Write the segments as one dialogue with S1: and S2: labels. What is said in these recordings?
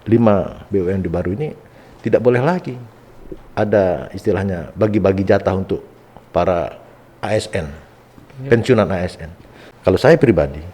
S1: 5 BUMD baru ini tidak boleh lagi ada istilahnya bagi-bagi jatah untuk para ASN, pensiunan ASN. Kalau saya pribadi,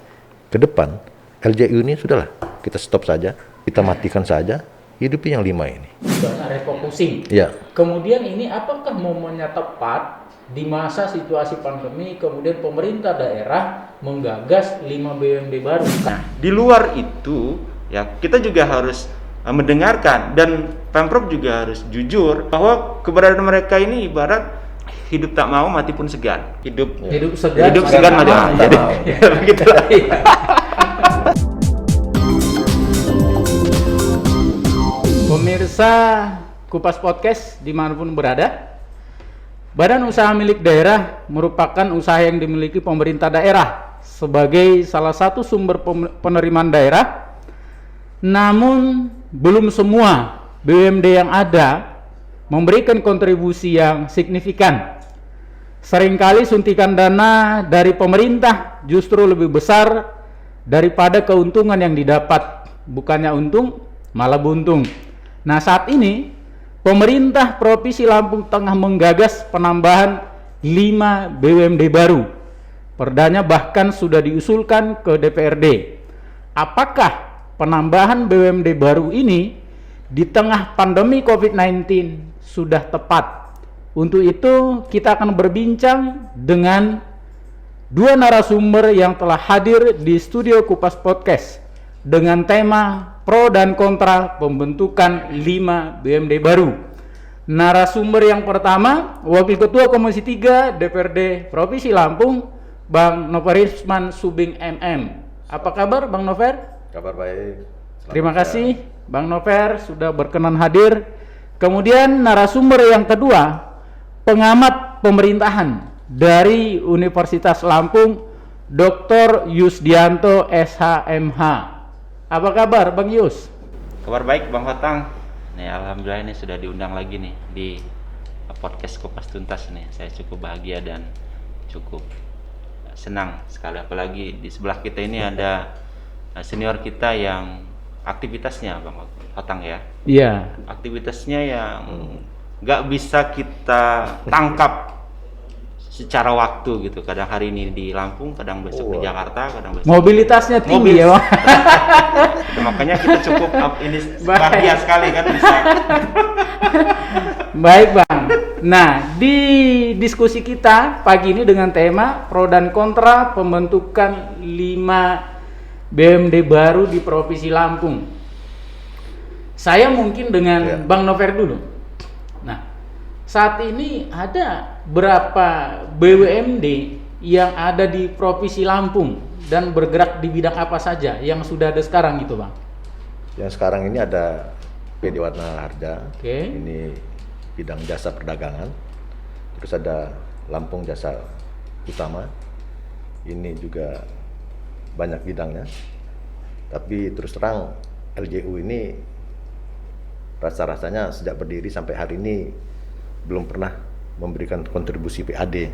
S1: ke depan LJU ini sudahlah, kita stop saja, kita matikan saja, hidupi yang 5 ini.
S2: Sudah refocusing.
S1: Ya.
S2: Kemudian ini apakah momennya tepat di masa situasi pandemi, kemudian pemerintah daerah menggagas 5 BUMD baru?
S3: Nah, di luar itu, ya kita juga harus mendengarkan, dan Pemprov juga harus jujur bahwa keberadaan mereka ini ibarat hidup tak mau mati pun segan. Hidup segan mati mau. Jadi begitulah.
S2: Pemirsa Kupas Podcast dimanapun berada, Badan Usaha Milik Daerah merupakan usaha yang dimiliki pemerintah daerah sebagai salah satu sumber penerimaan daerah. Namun belum semua BUMD yang ada memberikan kontribusi yang signifikan. Seringkali suntikan dana dari pemerintah justru lebih besar daripada keuntungan yang didapat. Bukannya untung, malah buntung. Nah, saat ini pemerintah Provinsi Lampung Tengah menggagas penambahan 5 BUMD baru. Perdanya bahkan sudah diusulkan ke DPRD. Apakah penambahan BUMD baru ini di tengah pandemi COVID-19 sudah tepat? Untuk itu kita akan berbincang dengan 2 narasumber yang telah hadir di studio Kupas Podcast dengan tema pro dan kontra pembentukan 5 BUMD baru. Narasumber yang pertama, Wakil Ketua Komisi 3 DPRD Provinsi Lampung, Bang Noverisman Subing MM. Apa kabar Bang Nover?
S1: Kabar baik.
S2: Terima kasih Bang Nover sudah berkenan hadir. Kemudian narasumber yang kedua, pengamat pemerintahan dari Universitas Lampung, Dr. Yusdianto SHMH. Apa kabar Bang Yus?
S3: Kabar baik Bang Fatang. Nih, alhamdulillah ini sudah diundang lagi nih di podcast Kupas Tuntas nih. Saya cukup bahagia dan cukup senang sekali, apalagi di sebelah kita ini ada senior kita yang aktivitasnya Bang Fatang ya.
S2: Iya.
S3: Aktivitasnya yang nggak bisa kita tangkap secara waktu gitu. Kadang hari ini di Lampung, kadang besok di Jakarta, kadang besok.
S2: Mobilitasnya tinggi ya Bang.
S3: Makanya kita cukup ini bahagia sekali kan bisa.
S2: Baik Bang. Nah, di diskusi kita pagi ini dengan tema pro dan kontra pembentukan 5 BUMD baru di Provinsi Lampung. Saya mungkin dengan Bang Nover dulu. Nah, saat ini ada berapa BUMD yang ada di Provinsi Lampung dan bergerak di bidang apa saja yang sudah ada sekarang gitu Bang?
S1: Yang sekarang ini ada PD Warna Harja.
S2: Oke.
S1: Ini bidang jasa perdagangan. Terus ada Lampung Jasa Utama. Ini juga banyak bidangnya. Tapi terus terang LJU ini rasa-rasanya sejak berdiri sampai hari ini belum pernah memberikan kontribusi PAD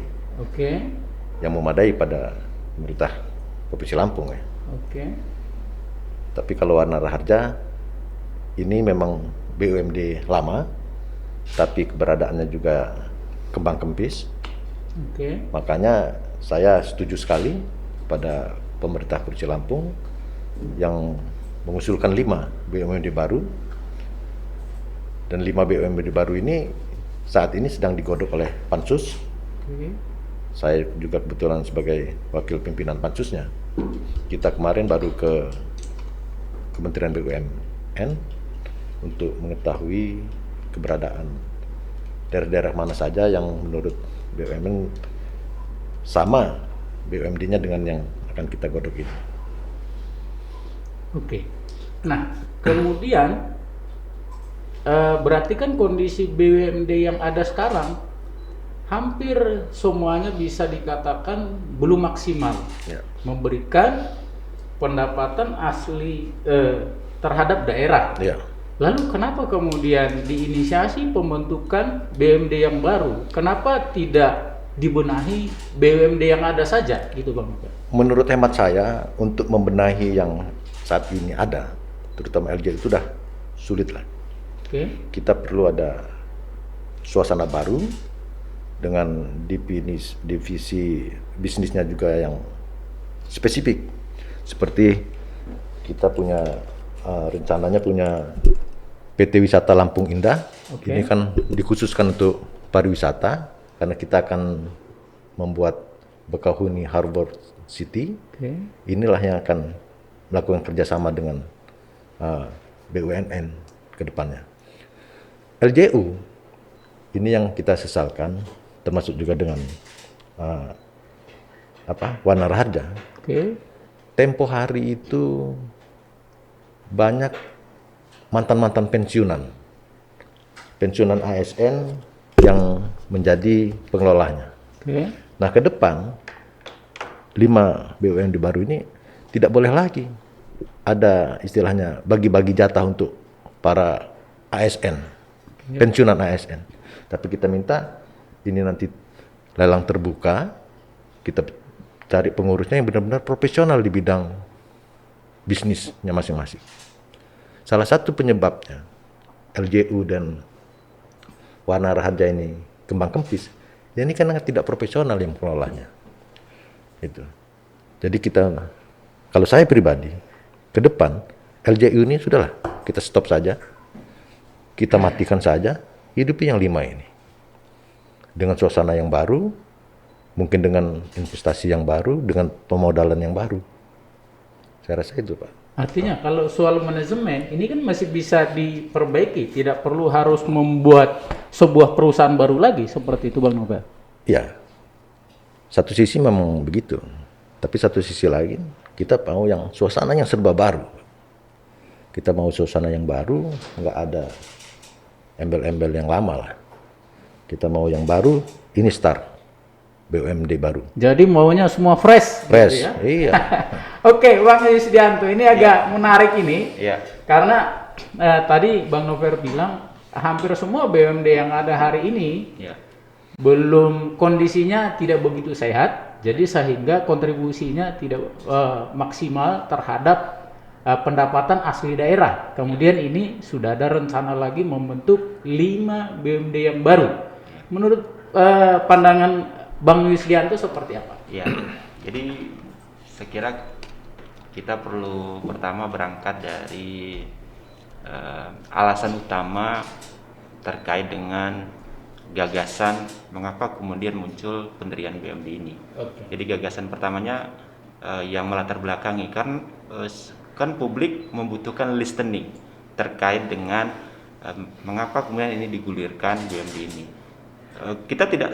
S1: yang memadai pada pemerintah Provinsi Lampung ya. Tapi kalau Warna Raharja ini memang BUMD lama, tapi keberadaannya juga kembang kempis. Makanya saya setuju sekali pada pemerintah Provinsi Lampung yang mengusulkan 5 BUMD baru. Dan 5 BUMD baru ini saat ini sedang digodok oleh Pansus. Saya juga kebetulan sebagai wakil pimpinan Pansusnya. Kita kemarin baru ke Kementerian BUMN untuk mengetahui keberadaan daerah-daerah mana saja yang menurut BUMN sama BUMD-nya dengan yang akan kita godok ini.
S2: Nah, kemudian berarti kan kondisi BUMD yang ada sekarang hampir semuanya bisa dikatakan belum maksimal memberikan pendapatan asli terhadap daerah. Lalu kenapa kemudian diinisiasi pembentukan BUMD yang baru? Kenapa tidak dibenahi BUMD yang ada saja gitu Bang?
S1: Menurut hemat saya, untuk membenahi yang saat ini ada, terutama LJ itu sudah sulit lah.
S2: Oke.
S1: Kita perlu ada suasana baru dengan divisi bisnisnya juga yang spesifik. Seperti kita punya rencananya punya PT Wisata Lampung Indah.
S2: Oke.
S1: Ini kan dikhususkan untuk pariwisata karena kita akan membuat Bekahuni Harbor City.
S2: Oke.
S1: Inilah yang akan melakukan kerjasama dengan BUMN ke depannya. LJU ini yang kita sesalkan, termasuk juga dengan Wana Raharja.
S2: Oke.
S1: Tempo hari itu banyak mantan-mantan pensiunan ASN yang menjadi pengelolanya.
S2: Oke.
S1: Nah, ke depan 5 BUMD baru ini tidak boleh lagi ada istilahnya bagi-bagi jatah untuk para ASN, pensiunan ASN. Tapi kita minta ini nanti lelang terbuka, kita cari pengurusnya yang benar-benar profesional di bidang bisnisnya masing-masing. Salah satu penyebabnya LJU dan Wana Raharja ini kembang kempis, ya ini karena tidak profesional yang mengelolanya. Itu. Jadi kalau saya pribadi, ke depan LJU ini sudahlah, kita stop saja, kita matikan saja, hidupi yang 5 ini. Dengan suasana yang baru, mungkin dengan investasi yang baru, dengan pemodalan yang baru. Saya rasa itu, Pak.
S2: Artinya kalau soal manajemen ini kan masih bisa diperbaiki, tidak perlu harus membuat sebuah perusahaan baru lagi seperti itu, Bang Novel.
S1: Ya, satu sisi memang begitu, tapi satu sisi lagi kita mau yang suasana yang serba baru. Kita mau suasana yang baru, nggak ada embel-embel yang lama lah. Kita mau yang baru, ini start BUMD baru.
S2: Jadi maunya semua fresh.
S1: Fresh,
S2: gitu ya?
S1: iya.
S2: Oke, Bang Yusdianto, ini agak menarik ini.
S3: Iya.
S2: Karena tadi Bang Novel bilang hampir semua BUMD yang ada hari ini
S3: Iya.
S2: belum kondisinya tidak begitu sehat, jadi sehingga kontribusinya tidak maksimal terhadap pendapatan asli daerah. Kemudian ini sudah ada rencana lagi membentuk 5 BUMD yang baru. Menurut pandangan Bang Yusdianto seperti apa?
S3: Ya, jadi saya kira kita perlu pertama berangkat dari alasan utama terkait dengan gagasan mengapa kemudian muncul pendirian BUMD ini.
S2: Oke.
S3: Jadi gagasan pertamanya yang melatar belakangi kan publik membutuhkan listening terkait dengan mengapa kemudian ini digulirkan BUMD ini. Kita tidak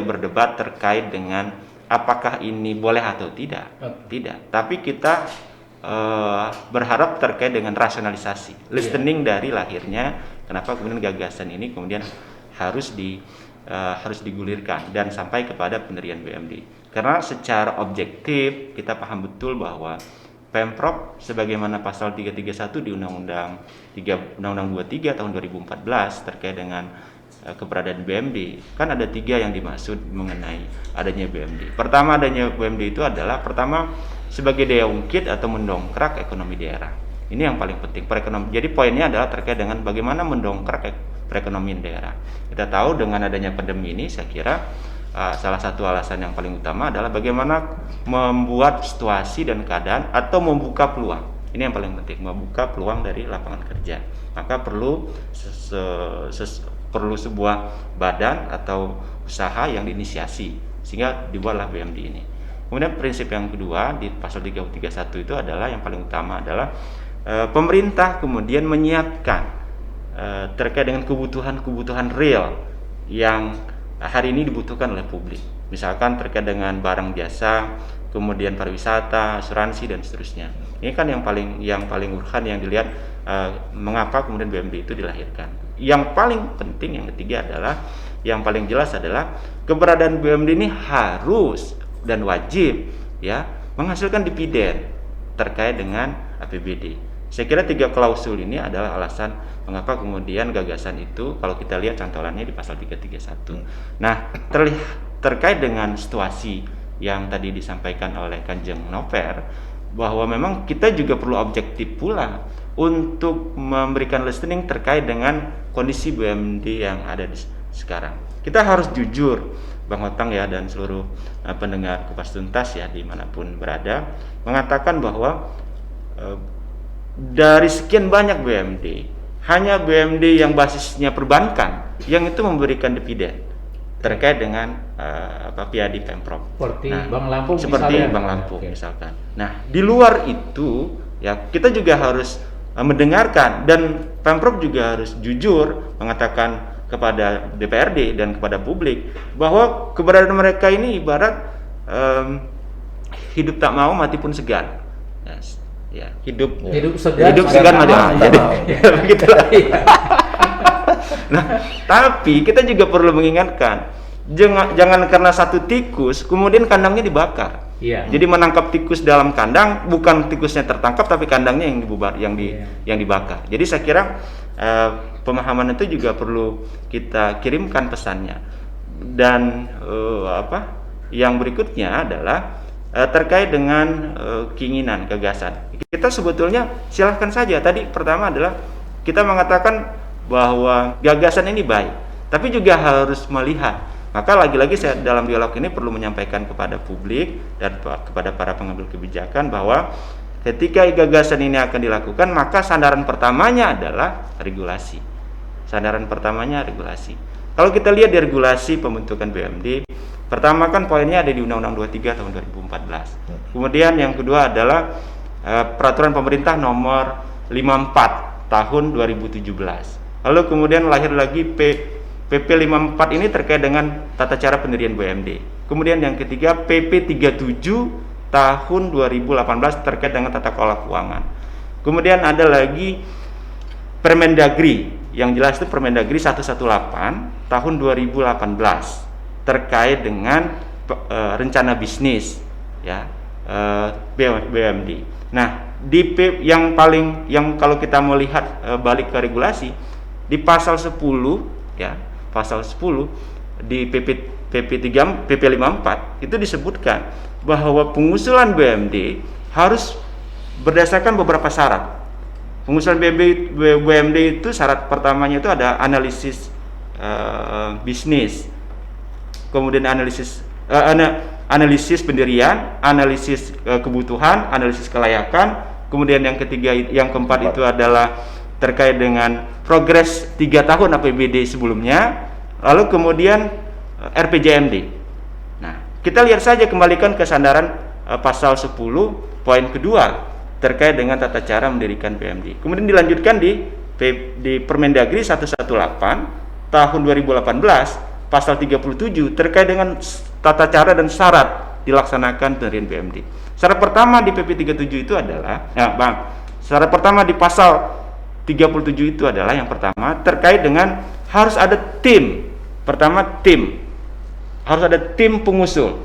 S3: berdebat terkait dengan apakah ini boleh atau tidak. Tidak. Tapi kita berharap terkait dengan rasionalisasi, listening dari lahirnya kenapa kemudian gagasan ini kemudian harus digulirkan dan sampai kepada pendirian BUMD. Karena secara objektif kita paham betul bahwa Pemprov sebagaimana pasal 331 di Undang-Undang 23 tahun 2014 terkait dengan keberadaan BUMD, kan ada 3 yang dimaksud mengenai adanya BUMD. Pertama, adanya BUMD itu adalah pertama sebagai daya ungkit atau mendongkrak ekonomi daerah. Ini yang paling penting, perekonomian. Jadi poinnya adalah terkait dengan bagaimana mendongkrak perekonomian daerah. Kita tahu dengan adanya pandemi ini, saya kira salah satu alasan yang paling utama adalah bagaimana membuat situasi dan keadaan atau membuka peluang. Ini yang paling penting, membuka peluang dari lapangan kerja. Maka perlu sebuah badan atau usaha yang diinisiasi sehingga dibuatlah BUMD ini. Kemudian prinsip yang kedua di pasal 331 itu adalah yang paling utama adalah pemerintah kemudian menyiapkan terkait dengan kebutuhan real yang hari ini dibutuhkan oleh publik. Misalkan terkait dengan barang jasa, kemudian pariwisata, asuransi dan seterusnya. Ini kan yang paling urgen yang dilihat mengapa kemudian BUMD itu dilahirkan. Yang paling penting yang ketiga adalah yang paling jelas adalah keberadaan BUMD ini harus dan wajib ya menghasilkan dividen terkait dengan APBD. Saya kira 3 klausul ini adalah alasan mengapa kemudian gagasan itu kalau kita lihat cantolannya di pasal 331. Nah, terkait dengan situasi yang tadi disampaikan oleh Kanjeng Novel bahwa memang kita juga perlu objektif pula untuk memberikan listening terkait dengan kondisi BUMD yang ada sekarang. Kita harus jujur, Bang Otang ya, dan seluruh pendengar Kupas Tuntas ya dimanapun berada, mengatakan bahwa dari sekian banyak BUMD, hanya BUMD yang basisnya perbankan yang itu memberikan dividen terkait dengan PIAD Pemprov.
S2: Seperti Bank Lampung
S3: seperti
S2: misalnya.
S3: Bank Lampung misalkan. Nah, di luar itu ya kita juga harus mendengarkan, dan Pemprov juga harus jujur mengatakan kepada DPRD dan kepada publik bahwa keberadaan mereka ini ibarat hidup tak mau mati pun segan. Ya, hidup segan mati mau. Jadi begitulah. Nah, tapi kita juga perlu mengingatkan, jangan karena satu tikus kemudian kandangnya dibakar.
S2: Iya.
S3: Jadi menangkap tikus dalam kandang, bukan tikusnya tertangkap tapi kandangnya yang dibakar. Jadi saya kira pemahaman itu juga perlu kita kirimkan pesannya. Dan yang berikutnya adalah terkait dengan keinginan, gagasan. Kita sebetulnya silahkan saja. Tadi pertama adalah kita mengatakan bahwa gagasan ini baik, tapi juga harus melihat. Maka lagi-lagi saya dalam dialog ini perlu menyampaikan kepada publik dan kepada para pengambil kebijakan bahwa ketika gagasan ini akan dilakukan, maka sandaran pertamanya adalah regulasi. Sandaran pertamanya regulasi. Kalau kita lihat di regulasi pembentukan BUMD, pertama kan poinnya ada di Undang-Undang 23 tahun 2014. Kemudian yang kedua adalah Peraturan Pemerintah Nomor 54 tahun 2017. Lalu kemudian lahir lagi PP 54 ini terkait dengan tata cara pendirian BUMD. Kemudian yang ketiga PP 37 tahun 2018 terkait dengan tata kelola keuangan. Kemudian ada lagi Permendagri, yang jelas itu Permendagri 118 tahun 2018 terkait dengan rencana bisnis ya BUMD. Nah, yang kalau kita melihat balik ke regulasi di pasal 10 ya, pasal 10 di PP 54 itu disebutkan bahwa pengusulan BUMD harus berdasarkan beberapa syarat. Pengusulan BUMD itu syarat pertamanya itu ada analisis bisnis, kemudian analisis pendirian, analisis kebutuhan, analisis kelayakan, kemudian yang ketiga, yang keempat itu adalah terkait dengan progres 3 tahun APBD sebelumnya, lalu kemudian RPJMD. Nah, kita lihat saja, kembalikan ke sandaran pasal 10 poin kedua terkait dengan tata cara mendirikan BUMD. Kemudian dilanjutkan di Permendagri 118 tahun 2018 pasal 37 terkait dengan tata cara dan syarat dilaksanakan pendirian BUMD. Syarat pertama di PP 37 itu adalah, syarat pertama di pasal 37 itu adalah yang pertama terkait dengan harus ada tim. Pertama, tim. Harus ada tim pengusul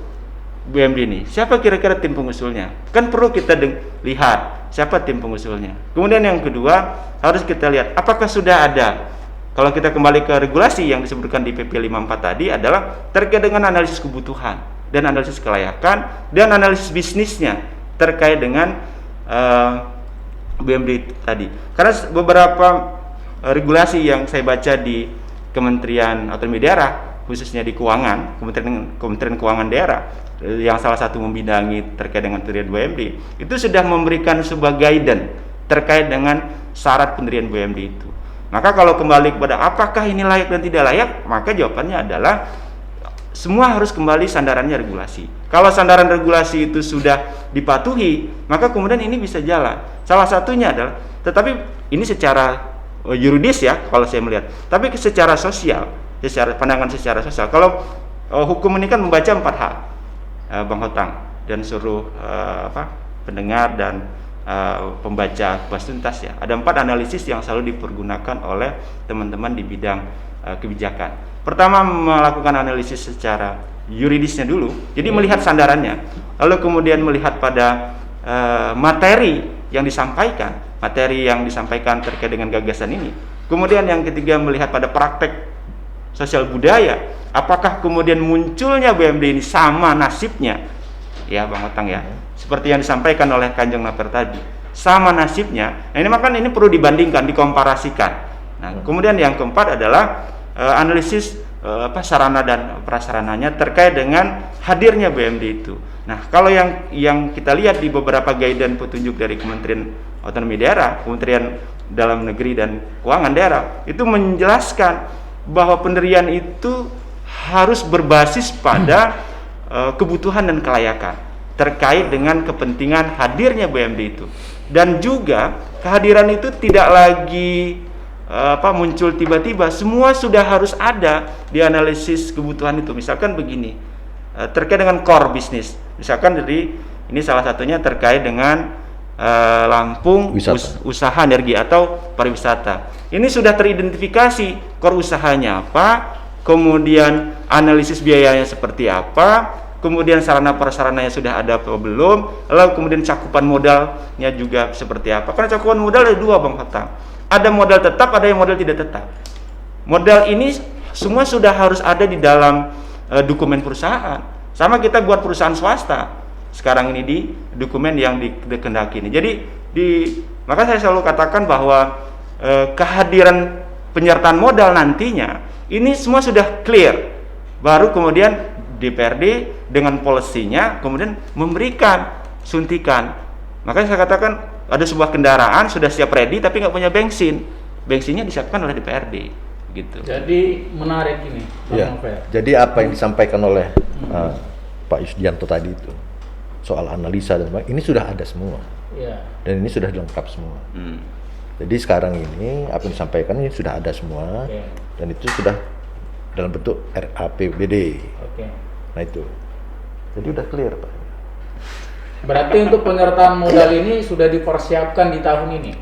S3: BUMD ini. Siapa kira-kira tim pengusulnya? Kan perlu kita lihat siapa tim pengusulnya. Kemudian yang kedua, harus kita lihat apakah sudah ada. Kalau kita kembali ke regulasi yang disebutkan di PP 54 tadi adalah terkait dengan analisis kebutuhan dan analisis kelayakan dan analisis bisnisnya terkait dengan BUMD tadi. Karena beberapa regulasi yang saya baca di Kementerian Otonomi Daerah, khususnya di keuangan, Kementerian Keuangan Daerah yang salah satu membidangi terkait dengan pendirian BUMD, itu sudah memberikan sebuah guidance terkait dengan syarat pendirian BUMD itu. Maka kalau kembali kepada apakah ini layak dan tidak layak, maka jawabannya adalah semua harus kembali sandarannya regulasi. Kalau sandaran regulasi itu sudah dipatuhi, maka kemudian ini bisa jalan. Salah satunya adalah, tetapi ini secara yuridis ya kalau saya melihat, tapi secara sosial, pandangan secara sosial, kalau hukum ini kan membaca 4 hal, Bang Otang dan seluruh pendengar dan pembaca Kupas Tuntas ya. Ada 4 analisis yang selalu dipergunakan oleh teman-teman di bidang kebijakan. Pertama, melakukan analisis secara yuridisnya dulu, jadi melihat sandarannya, lalu kemudian melihat pada materi yang disampaikan terkait dengan gagasan ini. Kemudian yang ketiga, melihat pada praktek sosial budaya, apakah kemudian munculnya BUMD ini sama nasibnya ya Bang Otang ya, seperti yang disampaikan oleh Kanjeng Naper tadi, sama nasibnya. Nah, ini perlu dibandingkan, dikomparasikan. Nah, kemudian yang keempat adalah analisis sarana dan prasarananya terkait dengan hadirnya BUMD itu. Nah, kalau yang kita lihat di beberapa guidance petunjuk dari Kementerian Otonomi Daerah, Kementerian Dalam Negeri dan Keuangan Daerah itu menjelaskan bahwa pendirian itu harus berbasis pada kebutuhan dan kelayakan terkait dengan kepentingan hadirnya BUMD itu. Dan juga kehadiran itu tidak lagi muncul tiba-tiba, semua sudah harus ada di analisis kebutuhan itu. Misalkan begini, terkait dengan core bisnis, misalkan ini salah satunya terkait dengan Lampung usaha energi atau pariwisata. Ini sudah teridentifikasi core usahanya apa, kemudian analisis biayanya seperti apa, kemudian sarana prasarananya sudah ada atau belum, lalu kemudian cakupan modalnya juga seperti apa. Karena cakupan modal ada dua, Bang Fatang. Ada modal tetap, ada yang modal tidak tetap. Modal ini semua sudah harus ada di dalam dokumen perusahaan. Sama kita buat perusahaan swasta. Sekarang ini di dokumen yang dikehendaki ini. Jadi maka saya selalu katakan bahwa kehadiran penyertaan modal nantinya ini semua sudah clear. Baru kemudian DPRD dengan polisinya kemudian memberikan suntikan. Makanya saya katakan ada sebuah kendaraan sudah siap ready tapi nggak punya bensin, bensinnya disiapkan oleh DPRD, gitu.
S2: Jadi menarik ini,
S1: Ya. Jadi apa yang disampaikan oleh Pak Yusdianto tadi itu soal analisa dan sebagainya, ini sudah ada semua, dan ini sudah lengkap semua. Jadi sekarang ini apa yang disampaikan ini sudah ada semua, dan itu sudah dalam bentuk RAPBD. Nah itu, jadi udah clear, Pak.
S2: Berarti untuk penyertaan modal ini sudah dipersiapkan di tahun ini?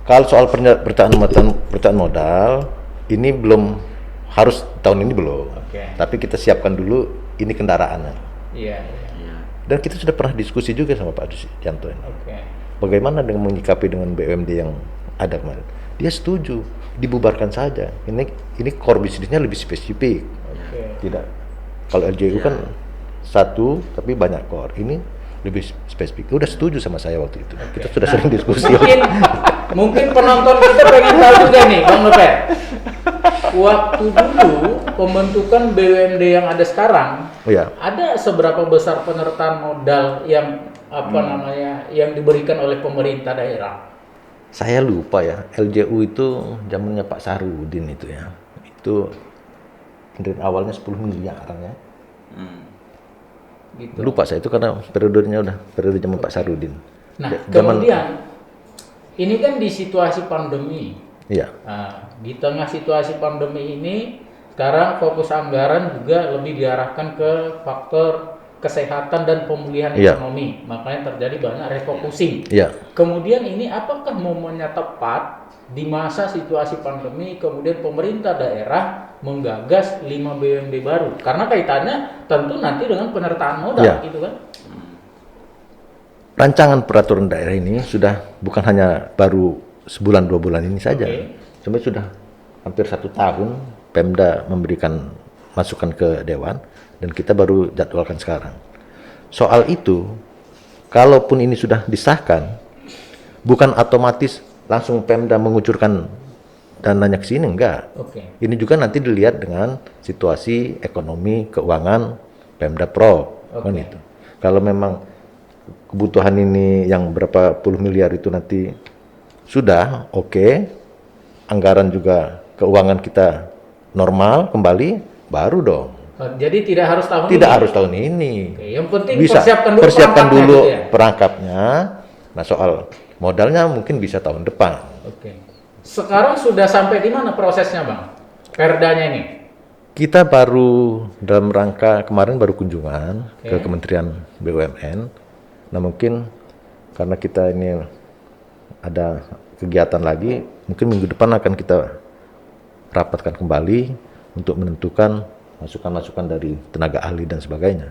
S1: Kalau soal penyertaan modal, ini belum harus tahun ini belum. Tapi kita siapkan dulu ini kendaraannya.
S2: Iya.
S1: Dan kita sudah pernah diskusi juga sama Pak Yusdianto ini. Bagaimana dengan menyikapi dengan BUMD yang ada kemarin? Dia setuju, dibubarkan saja. Ini core bisnisnya lebih spesifik. Tidak. Kalau LJU kan satu tapi banyak core. Ini lebih spesifik. Udah setuju sama saya waktu itu. Kita sudah sering diskusi.
S2: Mungkin penonton kita pengen tahu juga nih, Bang Novel. Waktu dulu pembentukan BUMD yang ada sekarang, ada seberapa besar penyertaan modal yang yang diberikan oleh pemerintah daerah?
S1: Saya lupa ya. LJU itu zamannya Pak Sarudin itu ya. Itu pendirian awalnya 10 miliar ya. Gitu. Lupa saya itu karena periode zaman Pak Sarudin.
S2: Nah, kemudian ini kan di situasi pandemi.
S1: Iya.
S2: Nah, di tengah situasi pandemi ini sekarang fokus anggaran juga lebih diarahkan ke faktor kesehatan dan pemulihan ekonomi. Makanya terjadi banyak refocusing. Kemudian ini apakah momennya tepat di masa situasi pandemi kemudian pemerintah daerah menggagas 5 BUMD baru? Karena kaitannya tentu nanti dengan penyertaan modal gitu kan. Rancangan
S1: peraturan daerah ini sudah bukan hanya baru sebulan 2 bulan ini saja. Sampai sudah hampir 1 tahun Pemda memberikan masukan ke Dewan dan kita baru jadwalkan sekarang. Soal itu, kalaupun ini sudah disahkan, bukan otomatis langsung Pemda mengucurkan dananya ke sini, enggak. Ini juga nanti dilihat dengan situasi ekonomi keuangan Pemda Pro. Kan itu. Kalau memang kebutuhan ini yang berapa puluh miliar itu nanti sudah anggaran juga keuangan kita normal kembali, baru dong.
S2: Jadi tidak harus tahun ini?
S1: Tidak harus tahun ini.
S2: Yang penting
S1: bisa persiapkan dulu
S2: gitu ya?
S1: Perangkapnya. Nah soal modalnya mungkin bisa tahun depan.
S2: Sekarang sudah sampai di mana prosesnya, Bang? Perdanya ini?
S1: Kita baru dalam rangka kemarin baru kunjungan ke Kementerian BUMN. Nah mungkin karena kita ini ada kegiatan lagi, mungkin minggu depan akan kita rapatkan kembali untuk menentukan masukan-masukan dari tenaga ahli dan sebagainya.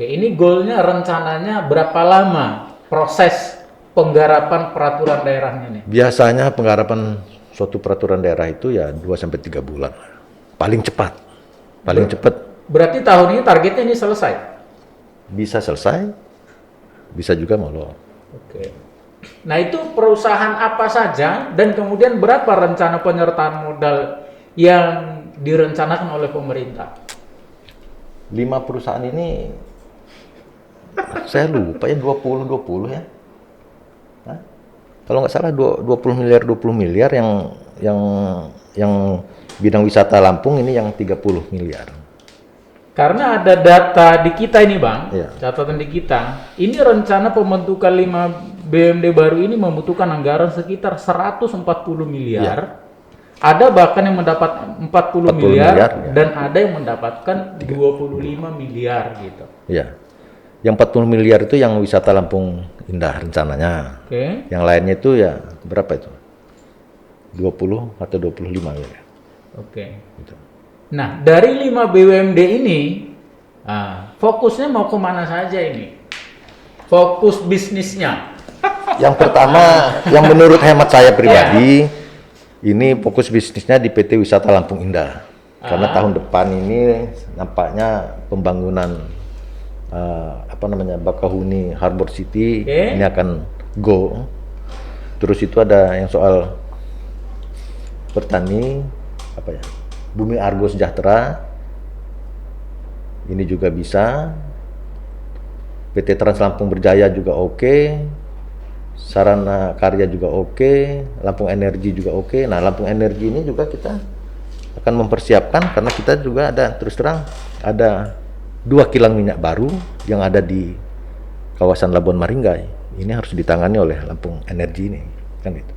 S2: Ini goalnya rencananya berapa lama proses penggarapan peraturan daerahnya nih?
S1: Biasanya penggarapan suatu peraturan daerah itu ya 2-3 bulan. Paling cepat.
S2: Berarti tahun ini targetnya ini selesai?
S1: Bisa selesai, bisa juga molor.
S2: Nah, itu perusahaan apa saja dan kemudian berapa rencana penyertaan modal yang direncanakan oleh pemerintah?
S1: 5 perusahaan ini saya lupa ya 20 ya. Hah? Kalau nggak salah 20 miliar yang bidang wisata Lampung ini yang 30 miliar.
S2: Karena ada data di kita ini Bang,
S1: Iya.
S2: catatan di kita, ini rencana pembentukan 5 BUMD baru ini membutuhkan anggaran sekitar 140 miliar. Ada bahkan yang mendapat 40 miliar,
S1: miliar, ya.
S2: dan ada yang mendapatkan 25 miliar gitu.
S1: Iya. Yang 40 miliar itu yang wisata Lampung Indah rencananya.
S2: Oke.
S1: Yang lainnya itu ya berapa itu? 20 atau 25 miliar.
S2: Oke.
S1: Gitu.
S2: Nah, dari 5 BUMD ini, fokusnya mau kemana saja ini? Fokus bisnisnya.
S1: Yang pertama, yang menurut hemat saya pribadi, ini fokus bisnisnya di PT Wisata Lampung Indah. Karena tahun depan ini nampaknya pembangunan Bakahuni Harbor City ini akan go. Terus itu ada yang soal petani, Bumi Argo Sejahtera, ini juga bisa. PT Trans Lampung Berjaya juga oke. Sarana Karya juga oke. Lampung Energi juga oke. Nah, Lampung Energi ini juga kita akan mempersiapkan karena kita juga ada, terus terang, ada 2 kilang minyak baru yang ada di kawasan Labuan Maringgai. Ini harus ditangani oleh Lampung Energi ini, kan itu.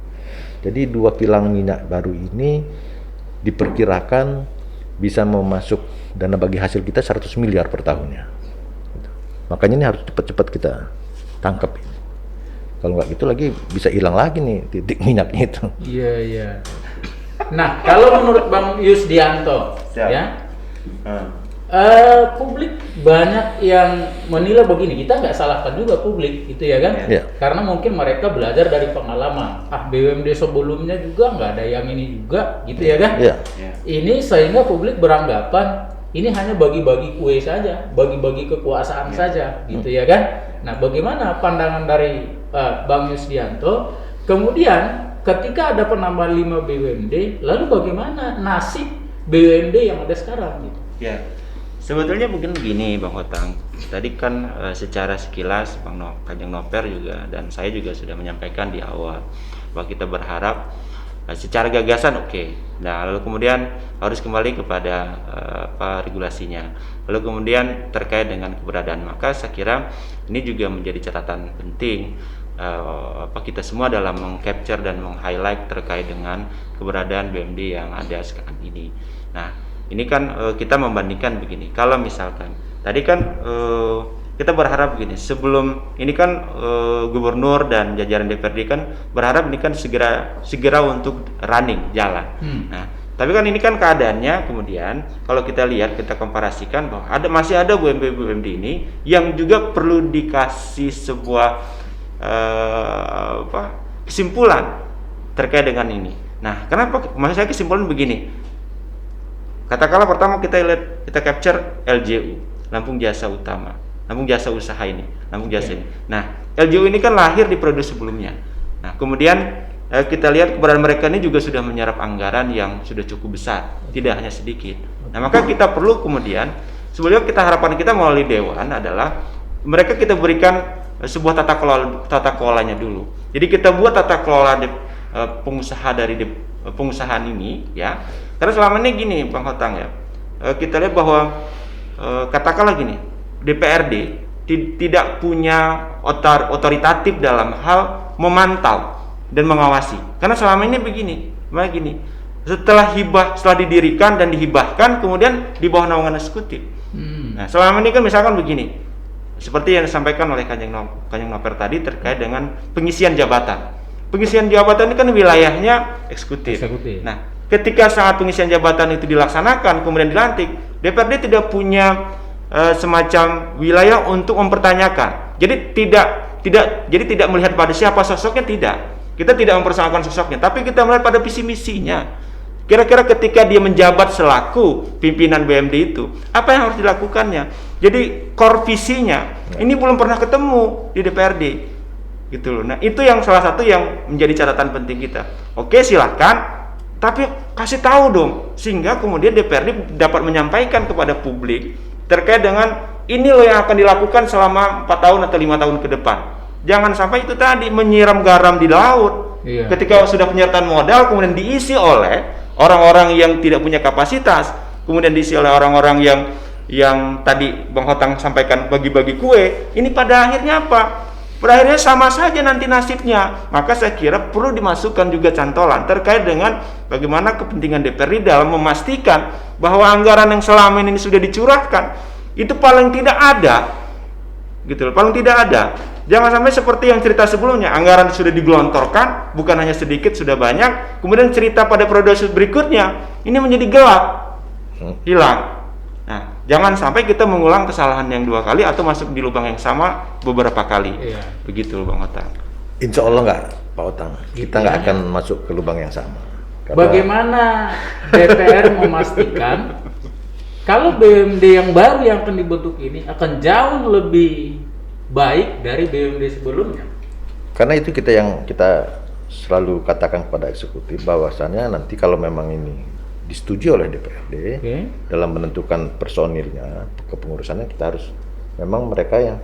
S1: Jadi 2 kilang minyak baru ini diperkirakan bisa memasuk dana bagi hasil kita 100 miliar per tahunnya. Gitu. Makanya ini harus cepat-cepat kita tangkap ini. Kalau nggak gitu lagi bisa hilang lagi nih titik minyaknya itu.
S2: Iya, iya. Nah, kalau menurut Bang Yusdianto, ya, publik banyak yang menilai begini, kita nggak salahkan juga publik, itu ya kan?
S1: Yeah.
S2: Karena mungkin mereka belajar dari pengalaman. BUMD sebelumnya juga nggak ada yang ini juga, gitu ya kan?
S1: Yeah.
S2: Ini sehingga publik beranggapan ini hanya bagi-bagi kue saja, bagi-bagi kekuasaan saja, gitu ya kan? Nah, bagaimana pandangan dari Bang Yusdianto? Kemudian ketika ada penambahan 5 BUMD, lalu bagaimana nasib BUMD yang ada sekarang? Gitu?
S3: Ya. Sebetulnya mungkin begini Bang Otang, tadi kan secara sekilas Kanjeng Noper juga dan saya juga sudah menyampaikan di awal bahwa kita berharap secara gagasan oke. Nah, lalu kemudian harus kembali kepada regulasinya. Lalu kemudian terkait dengan keberadaan, maka saya kira ini juga menjadi catatan penting kita semua dalam meng-capture dan meng-highlight terkait dengan keberadaan BUMD yang ada sekarang ini. Nah, ini kan kita membandingkan begini. Kalau misalkan tadi kan kita berharap begini. Sebelum ini kan gubernur dan jajaran DPRD kan berharap ini kan segera untuk running jalan. Nah, tapi kan ini kan keadaannya kemudian kalau kita lihat, kita komparasikan bahwa masih ada BUMD ini yang juga perlu dikasih sebuah kesimpulan terkait dengan ini. Nah, kenapa? Maksud saya kesimpulan begini. Katakanlah pertama kita capture LJU, Lampung Jasa Utama, Lampung Jasa Usaha ini, Lampung Jasa ini. Nah, LJU ini kan lahir di periode sebelumnya. Nah, kemudian kita lihat keberadaan mereka ini juga sudah menyerap anggaran yang sudah cukup besar, tidak hanya sedikit. Nah, maka kita perlu kemudian, sebelumnya harapan kita melalui Dewan adalah mereka kita berikan sebuah tata kelolanya dulu. Jadi kita buat tata kelola pengusaha dari pengusahaan ini, ya. Karena selama ini gini Bang Otang ya, kita lihat bahwa katakanlah gini, DPRD tidak punya otoritatif dalam hal memantau dan mengawasi. Karena selama ini begini, setelah didirikan dan dihibahkan, kemudian di bawah naungan eksekutif. Nah, selama ini kan misalkan begini, seperti yang disampaikan oleh Kanjeng Noper tadi terkait dengan pengisian jabatan. Pengisian jabatan ini kan wilayahnya eksekutif. Nah, ketika saat pengisian jabatan itu dilaksanakan kemudian dilantik, DPRD tidak punya semacam wilayah untuk mempertanyakan. Jadi tidak melihat pada siapa sosoknya, tidak. Kita tidak mempersoalkan sosoknya, tapi kita melihat pada visi misinya. Kira-kira ketika dia menjabat selaku pimpinan BUMD itu, apa yang harus dilakukannya? Jadi core visinya ini belum pernah ketemu di DPRD. gitu loh. Nah itu yang salah satu yang menjadi catatan penting kita. Oke silahkan, tapi kasih tahu dong, sehingga kemudian DPRD dapat menyampaikan kepada publik terkait dengan ini loh yang akan dilakukan selama 4 tahun atau 5 tahun ke depan. Jangan sampai itu tadi menyiram garam di laut. Ketika sudah penyertaan modal kemudian diisi oleh orang-orang yang tidak punya kapasitas, kemudian diisi oleh orang-orang yang tadi Bang Hotang sampaikan bagi-bagi kue. Ini pada akhirnya apa? Pada akhirnya sama saja nanti nasibnya. Maka saya kira perlu dimasukkan juga cantolan terkait dengan bagaimana kepentingan DPRD dalam memastikan bahwa anggaran yang selama ini sudah dicurahkan itu paling tidak ada, gitu loh, paling tidak ada. Jangan sampai seperti yang cerita sebelumnya, anggaran sudah digelontorkan, bukan hanya sedikit, sudah banyak, kemudian cerita pada periode berikutnya ini menjadi gelap, hilang. Nah, jangan sampai kita mengulang kesalahan yang 2 kali atau masuk di lubang yang sama beberapa kali. Begitu Bang Hotang.
S1: Insya Allah nggak, Pak Otang. Kita nggak akan masuk ke lubang yang sama.
S2: Bagaimana DPR memastikan kalau BUMD yang baru yang akan dibentuk ini akan jauh lebih baik dari BUMD sebelumnya?
S1: Karena itu kita selalu katakan kepada eksekutif bahwasannya nanti kalau memang ini disetujui oleh DPRD dalam menentukan personilnya, kepengurusannya, kita harus memang mereka yang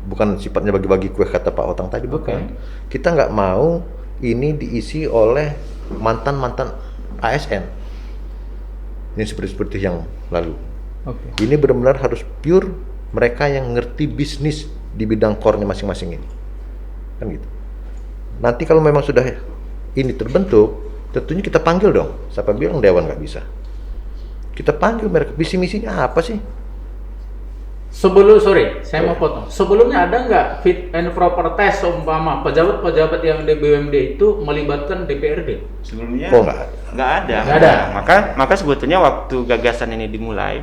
S1: bukan sifatnya bagi-bagi kue kata Pak Otang tadi, bukan. Kita nggak mau ini diisi oleh mantan-mantan ASN ini seperti yang lalu. Ini benar-benar harus pure mereka yang ngerti bisnis di bidang core-nya masing-masing ini, kan gitu. Nanti kalau memang sudah ini terbentuk, tentunya kita panggil dong. Siapa bilang dewan nggak bisa? Kita panggil mereka, visi misinya apa sih?
S2: Saya mau potong. Sebelumnya ada nggak fit and proper test umpama pejabat-pejabat yang di BUMD itu melibatkan DPRD?
S3: Sebelumnya
S2: Nggak ada.
S3: Maka sebetulnya waktu gagasan ini dimulai,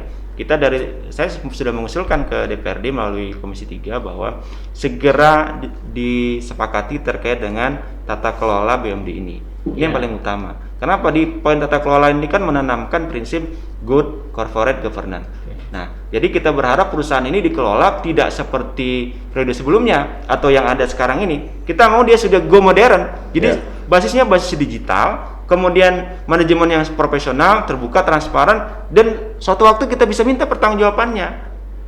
S3: saya sudah mengusulkan ke DPRD melalui Komisi 3 bahwa segera disepakati terkait dengan tata kelola BUMD ini. Ini yang paling utama. Kenapa? Di poin tata kelola ini kan menanamkan prinsip good corporate governance. Nah, jadi kita berharap perusahaan ini dikelola tidak seperti periode sebelumnya atau yang ada sekarang ini. Kita mau dia sudah go modern. Jadi basisnya basis digital, kemudian manajemen yang profesional, terbuka, transparan, dan suatu waktu kita bisa minta pertanggungjawabannya.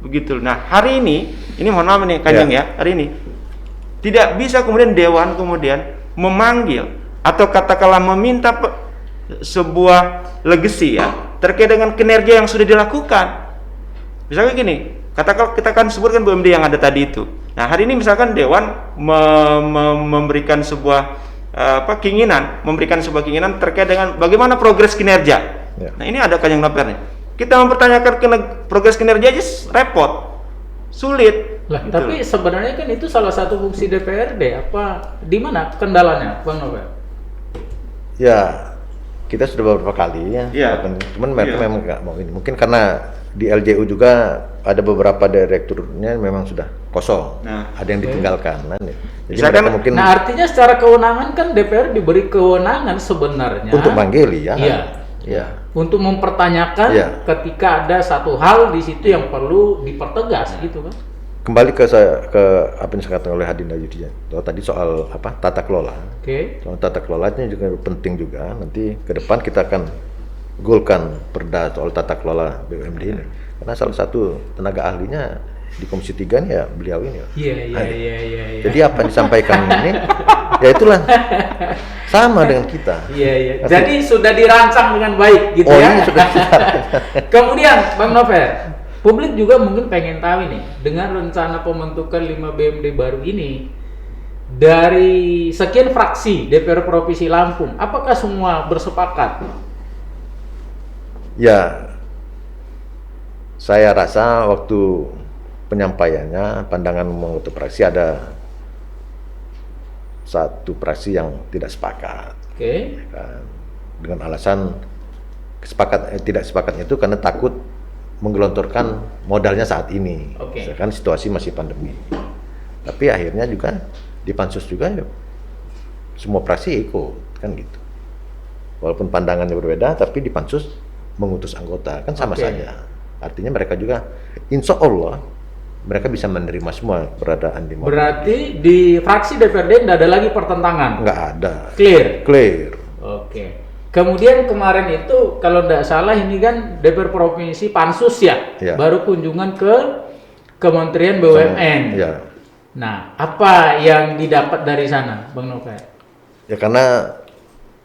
S3: Begitu. Nah, hari ini mohon maaf nih Kanjeng hari ini tidak bisa kemudian dewan kemudian memanggil atau katakanlah meminta sebuah legacy terkait dengan kinerja yang sudah dilakukan. Misalnya gini, katakan kita kan sebutkan BUMD yang ada tadi itu. Nah, hari ini misalkan dewan memberikan sebuah memberikan sebuah keinginan terkait dengan bagaimana progres kinerja. Nah, ini ada Kanjeng Noper nih. Kita mempertanyakan progres kinerja aja repot, sulit.
S2: Lah, tapi sebenarnya kan itu salah satu fungsi DPRD. Apa di mana kendalanya, Bang Noper?
S1: Ya, kita sudah beberapa kali cuman mereka memang nggak mau ini. Mungkin karena di LJU juga ada beberapa direkturnya memang sudah kosong, ada yang ditinggalkan. Jadi mungkin.
S2: Nah, artinya secara kewenangan kan DPR diberi kewenangan sebenarnya
S1: untuk manggil,
S2: untuk mempertanyakan ketika ada satu hal di situ yang perlu dipertegas, gitu kan?
S1: Kembali ke apa yang dikatakan oleh Hadinda Yudhiya tadi soal tata kelola. Soal tata kelolanya juga penting juga. Nanti ke depan kita akan golkan perda soal tata kelola BUMD ini. Karena salah satu tenaga ahlinya di Komisi 3 nih beliau ini. Iya. Jadi apa yang disampaikan ini ya itulah sama dengan kita.
S2: Iya. Jadi sudah dirancang dengan baik gitu
S1: Ini sudah
S2: Kemudian Bang Nover, publik juga mungkin pengen tahu nih, dengan rencana pembentukan 5 BUMD baru ini dari sekian fraksi DPR Provinsi Lampung, apakah semua bersepakat?
S1: Ya, saya rasa waktu penyampaiannya pandangan mengutuk fraksi ada satu fraksi yang tidak sepakat. Dengan alasan tidak sepakatnya itu karena takut menggelontorkan modalnya saat ini, kan situasi masih pandemi. Tapi akhirnya juga di pansus juga semua fraksi ikut, kan gitu. Walaupun pandangannya berbeda, tapi di pansus mengutus anggota kan sama saja. Artinya mereka juga insya Allah mereka bisa menerima semua keberadaan di Monumen.
S2: Berarti di fraksi DPRD tidak ada lagi pertentangan?
S1: Nggak ada.
S2: Clear?
S1: Clear.
S2: Oke. Kemudian kemarin itu kalau tidak salah ini kan DPR Provinsi Pansus ya?
S1: Ya.
S2: Baru kunjungan ke Kementerian BUMN.
S1: Ya.
S2: Nah, apa yang didapat dari sana, Bang Nokai?
S1: Ya karena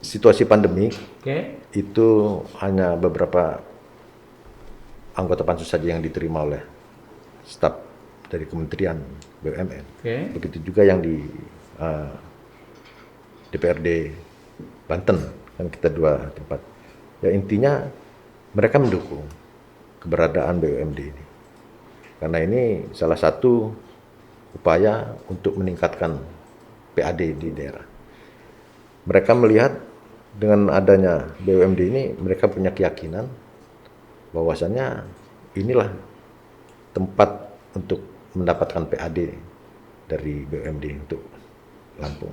S1: situasi pandemi
S2: Oke.
S1: itu hanya beberapa anggota pansus saja yang diterima oleh staf dari Kementerian BUMN.
S2: Oke.
S1: Begitu juga yang di DPRD Banten, kan kita 2 tempat. Ya intinya mereka mendukung keberadaan BUMD ini. Karena ini salah satu upaya untuk meningkatkan PAD di daerah. Mereka melihat dengan adanya BUMD ini, mereka punya keyakinan bahwasannya inilah tempat untuk mendapatkan PAD dari BUMD untuk Lampung.